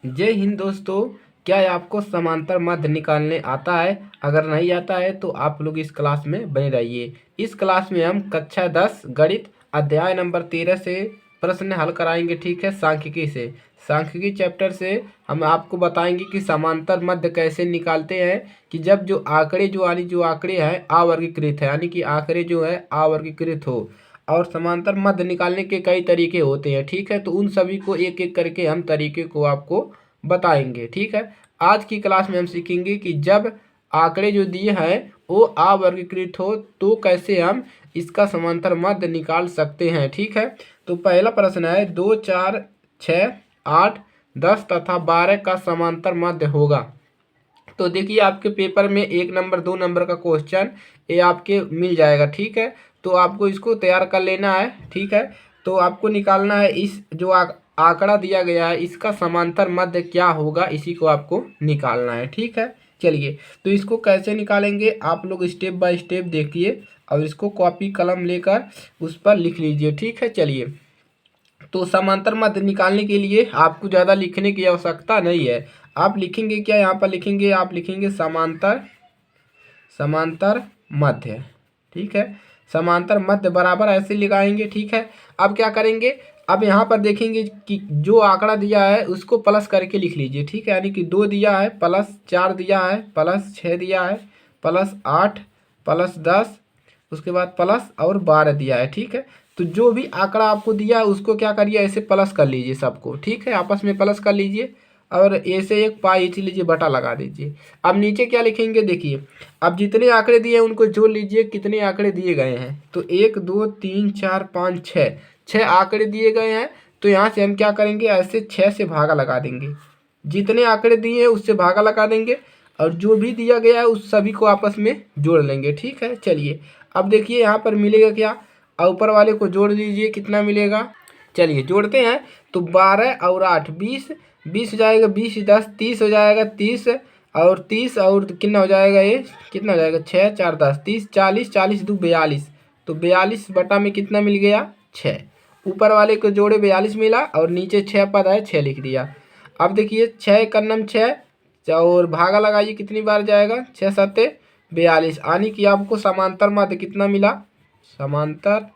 जय हिंद दोस्तों। क्या आपको समांतर मध्य निकालने आता है? अगर नहीं आता है तो आप लोग इस क्लास में बने रहिए। इस क्लास में हम कक्षा 10 गणित अध्याय नंबर 13 से प्रश्न हल कराएंगे। ठीक है, सांख्यिकी से। सांख्यिकी चैप्टर से हम आपको बताएंगे कि समांतर मध्य कैसे निकालते हैं। कि जब जो आंकड़े हैं अवर्गीकृत है, यानी कि आंकड़े जो है अवर्गीकृत हो, और समांतर मध्य निकालने के कई तरीके होते हैं। ठीक है, तो उन सभी को एक एक करके हम तरीके को आपको बताएंगे। ठीक है, आज की क्लास में हम सीखेंगे कि जब आंकड़े जो दिए हैं वो अवर्गीकृत हो तो कैसे हम इसका समांतर मध्य निकाल सकते हैं। ठीक है, तो पहला प्रश्न है 2, 4, 6, 8, 10 तथा 12 का समांतर मध्य होगा। तो देखिए, आपके पेपर में 1 नंबर 2 नंबर का क्वेश्चन ये आपके मिल जाएगा। ठीक है, तो आपको इसको तैयार कर लेना है। ठीक है, तो आपको निकालना है इस जो आंकड़ा दिया गया है इसका समांतर मध्य क्या होगा, इसी को आपको निकालना है। ठीक है, चलिए, तो इसको कैसे निकालेंगे आप लोग स्टेप बाय स्टेप देखिए और इसको कॉपी कलम लेकर उस पर लिख लीजिए। ठीक है, चलिए, तो समांतर मध्य निकालने के लिए आपको ज़्यादा लिखने की आवश्यकता नहीं है। आप लिखेंगे क्या, यहाँ पर लिखेंगे, आप लिखेंगे समांतर समांतर मध्य। ठीक है, समांतर मध्य बराबर ऐसे लगाएंगे। ठीक है, अब क्या करेंगे, अब यहाँ पर देखेंगे कि जो आंकड़ा दिया है उसको प्लस करके लिख लीजिए। ठीक है, यानी कि 2 दिया है, प्लस 4 दिया है, प्लस 6 दिया है, प्लस 8, प्लस 10, उसके बाद प्लस और 12 दिया है। ठीक है, तो जो भी आंकड़ा आपको दिया है उसको क्या करिए, ऐसे प्लस कर लीजिए सबको। ठीक है, आपस में प्लस कर लीजिए और ऐसे एक पाई लीजिए, बटा लगा दीजिए। अब नीचे क्या लिखेंगे, देखिए, अब जितने आंकड़े दिए हैं उनको जोड़ लीजिए, कितने आंकड़े दिए गए हैं। तो 1, 2, 3, 4, 5, 6, 6 आंकड़े दिए गए हैं। तो यहाँ से हम क्या करेंगे, ऐसे 6 से भागा लगा देंगे। जितने आंकड़े दिए हैं उससे भागा लगा देंगे और जो भी दिया गया है उस सभी को आपस में जोड़ लेंगे। ठीक है, चलिए, अब देखिए यहाँ पर मिलेगा क्या, ऊपर वाले को जोड़ लीजिए, कितना मिलेगा। चलिए जोड़ते हैं, तो 12 और 8 20, 20 हो जाएगा, 20, 10, 30 हो जाएगा, 30 और 30 और कितना हो जाएगा, ये कितना हो जाएगा, 6, 4, 10, 30, 40, 40 2 42। तो 42 बटा में कितना मिल गया, 6। ऊपर वाले को जोड़े 42 मिला और नीचे 6 पद है, 6 लिख दिया। अब देखिए 6 का नम 6 और भागा लगाइए, कितनी बार जाएगा, 6 सत्ते 42, यानी कि आपको समांतर मध्य कितना मिला, समांतर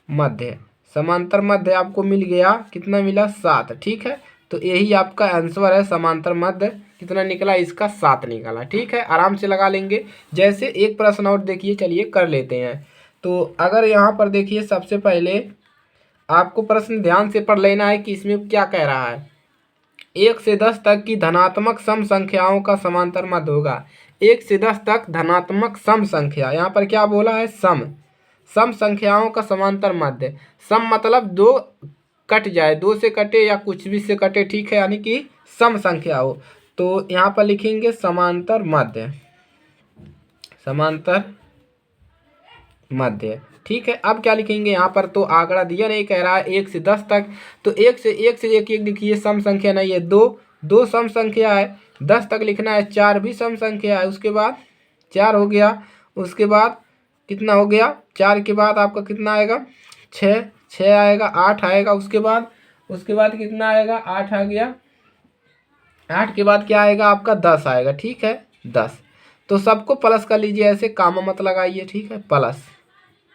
मध्य समांतर मध्य आपको मिल गया, कितना मिला, 7। ठीक है, तो यही आपका आंसर है, समांतर मध्य कितना निकला, इसका 7 निकला। ठीक है, आराम से लगा लेंगे। जैसे एक प्रश्न और देखिए, चलिए कर लेते हैं। तो अगर यहाँ पर देखिए, सबसे पहले आपको प्रश्न ध्यान से पढ़ लेना है कि इसमें क्या कह रहा है। 1 से 10 तक की धनात्मक सम संख्याओं का समांतर मध्य होगा। 1 से 10 तक धनात्मक सम संख्या, यहाँ पर क्या बोला है, सम सम संख्याओं का समांतर मध्य। सम मतलब दो कट जाए, 2 से कटे या कुछ भी से कटे। ठीक है, यानी कि सम संख्या हो। तो यहाँ पर लिखेंगे समांतर मध्य, समांतर मध्य। ठीक है, अब क्या लिखेंगे, यहाँ पर तो आंकड़ा दिया नहीं, कह रहा है 1 से 10 तक। तो 1 से एक लिखिए, सम संख्या नहीं है, दो सम संख्या है। 10 तक लिखना है, 4 भी सम संख्या है। उसके बाद 4 हो गया, उसके बाद कितना हो गया, 4 के बाद आपका कितना आएगा, 6, 6 आएगा, 8 आएगा। उसके बाद कितना आएगा, 8 आ गया। 8 के बाद क्या आएगा आपका, 10 आएगा। ठीक है, 10। तो सबको प्लस कर लीजिए, ऐसे काम मत लगाइए। ठीक है, प्लस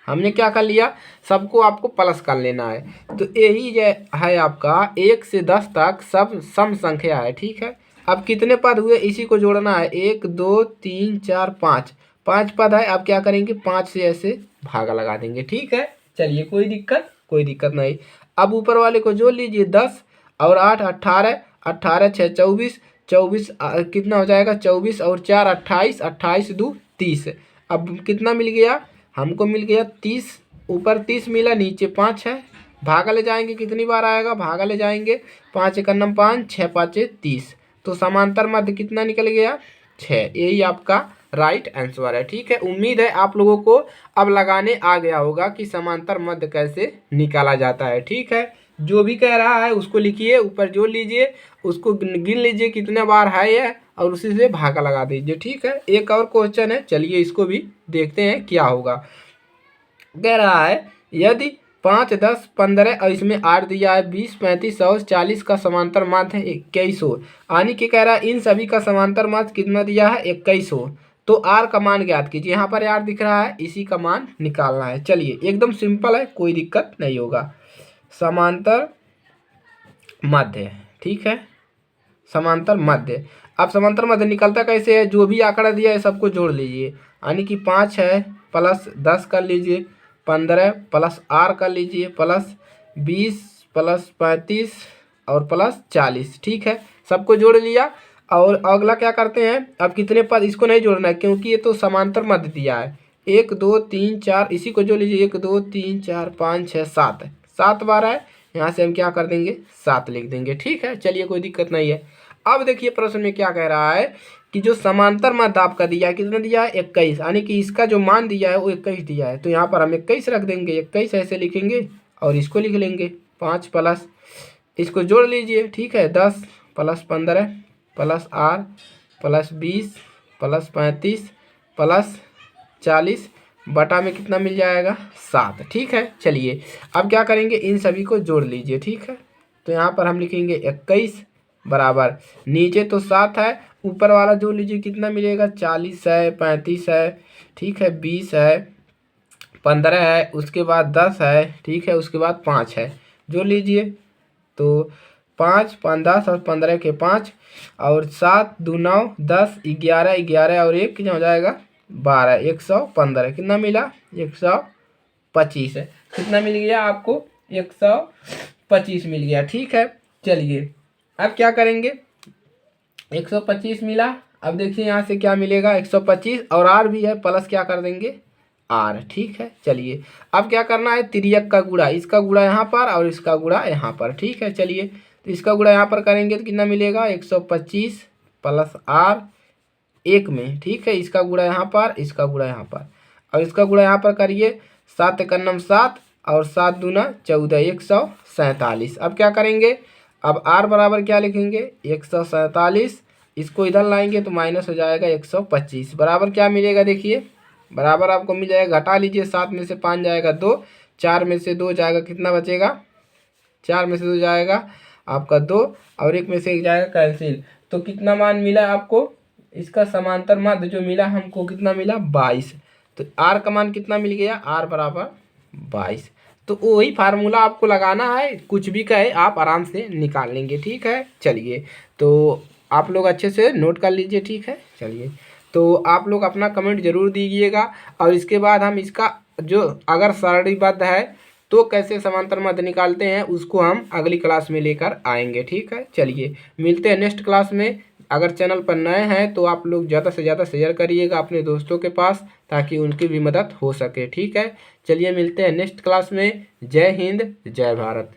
हमने क्या कर लिया, सबको आपको प्लस कर लेना है। तो यही है आपका 1 से 10 तक सब सम संख्या है। ठीक है, अब कितने पद हुए इसी को जोड़ना है, 1, 2, 3, 4, 5, 5 पद है। अब क्या करेंगे, 5 से ऐसे भागा लगा देंगे। ठीक है, चलिए, कोई दिक्कत नहीं। अब ऊपर वाले को जोड़ लीजिए, 10 और 8 18, 18 6 24, 24 कितना हो जाएगा, 24 और 4 28, 28 2 30। अब कितना मिल गया, हमको मिल गया 30। ऊपर 30 मिला, नीचे 5 है। भागा ले जाएंगे, कितनी बार आएगा, भागा ले जाएंगे, 5 एक नम 5, 6 5 30। तो समांतर मध्य कितना निकल गया, 6। यही आपका राइट आंसर है। ठीक है, उम्मीद है आप लोगों को अब लगाने आ गया होगा कि समांतर मध्य कैसे निकाला जाता है। ठीक है, जो भी कह रहा है उसको लिखिए, ऊपर जोड़ लीजिए, उसको गिन लीजिए कितने बार है ये, और उसी से भागा लगा दीजिए। ठीक है, एक और क्वेश्चन है, चलिए इसको भी देखते हैं क्या होगा। कह रहा है यदि 5, 10, 15 और इसमें 8 दिया है, 20, 35 और 40 का समांतर माध्य है 2100। यानी कि कह रहा है इन सभी का समांतर माध्य कितना दिया है 2100। तो आर का मान ज्ञात कीजिए। यहाँ पर आर दिख रहा है, इसी का मान निकालना है। चलिए एकदम सिंपल है, कोई दिक्कत नहीं होगा। समांतर माध्य, ठीक है, समांतर माध्य। अब समांतर माध्य निकलता कैसे है, जो भी आंकड़ा दिया है सबको जोड़ लीजिए। यानी कि 5 है प्लस 10 कर लीजिए, 15 प्लस आर कर लीजिए, प्लस 20 प्लस 35 और प्लस 40, ठीक है, सबको जोड़ लिया। और अगला क्या करते हैं, अब कितने पद, इसको नहीं जोड़ना है क्योंकि ये तो समांतर माध्य दिया है। 1 2 3 4, इसी को जोड़ लीजिए, 1 2 3 4 5 6 7, 7 बार है, यहाँ से हम क्या कर देंगे 7 लिख देंगे, ठीक है। चलिए कोई दिक्कत नहीं है। अब देखिए प्रश्न में क्या कह रहा है कि जो समांतर माध्य आपका दिया है कितना दिया है 21, यानी कि इसका जो मान दिया है वो 21 दिया है। तो यहाँ पर हम 21 रख देंगे, 21 ऐसे लिखेंगे और इसको लिख लेंगे 5 प्लस, इसको जोड़ लीजिए, ठीक है, 10 plus 15 plus R plus 20 plus 35 plus 40 बटा में कितना मिल जाएगा 7, ठीक है। चलिए अब क्या करेंगे, इन सभी को जोड़ लीजिए, ठीक है। तो यहाँ पर हम लिखेंगे 21 बराबर, नीचे तो 7 है, ऊपर वाला जोड़ लीजिए कितना मिलेगा 40 है, 35 है, ठीक है, 20 है, 15 है, उसके बाद 10 है, ठीक है, उसके बाद 5 है, जोड़ लीजिए। तो 5 5 10 और 15 के 5 और 7 2 9 10 11 11 और 1 कितना हो जाएगा 12, 115 कितना मिला 125 है। कितना मिल गया आपको 125 मिल गया, ठीक है। चलिए अब क्या करेंगे, 125 मिला। अब देखिए यहाँ से क्या मिलेगा 125 और आर भी है, प्लस क्या कर देंगे आर, ठीक है। चलिए अब क्या करना है, तिर्यक का गुणा, इसका गुणा यहाँ पर और इसका गुणा यहाँ पर, ठीक है। चलिए तो इसका गुणा यहाँ पर करेंगे तो कितना मिलेगा 125 प्लस आर 1 में, ठीक है, इसका गुणा यहाँ पर, इसका गुणा यहाँ पर और इसका गुणा यहाँ पर करिए, 7 एकम 7 और 7 दूना 14, 147। अब क्या करेंगे, अब आर बराबर क्या लिखेंगे 147, इसको इधर लाएंगे तो माइनस हो जाएगा 125, बराबर क्या मिलेगा देखिए, बराबर आपको मिल जाएगा, घटा लीजिए, 7 में से 5 जाएगा 2, 4 में से 2 जाएगा, कितना बचेगा 4 में से 2 जाएगा आपका 2 और 1 में से 1 जाएगा कैंसिल। तो कितना मान मिला आपको, इसका समांतर माध्य जो मिला हमको कितना मिला 22। तो आर का मान कितना मिल गया, आर बराबर 22। तो वही फार्मूला आपको लगाना है, कुछ भी कहे आप आराम से निकाल लेंगे, ठीक है। चलिए तो आप लोग अच्छे से नोट कर लीजिए, ठीक है। चलिए तो आप लोग अपना कमेंट जरूर दीजिएगा और इसके बाद हम इसका जो अगर सारणीबद्ध है तो कैसे समांतर माध्य निकालते हैं उसको हम अगली क्लास में लेकर आएंगे, ठीक है। चलिए मिलते हैं नेक्स्ट क्लास में। अगर चैनल पर नए हैं तो आप लोग ज़्यादा से ज़्यादा शेयर करिएगा अपने दोस्तों के पास ताकि उनकी भी मदद हो सके, ठीक है। चलिए मिलते हैं नेक्स्ट क्लास में। जय हिंद, जय भारत।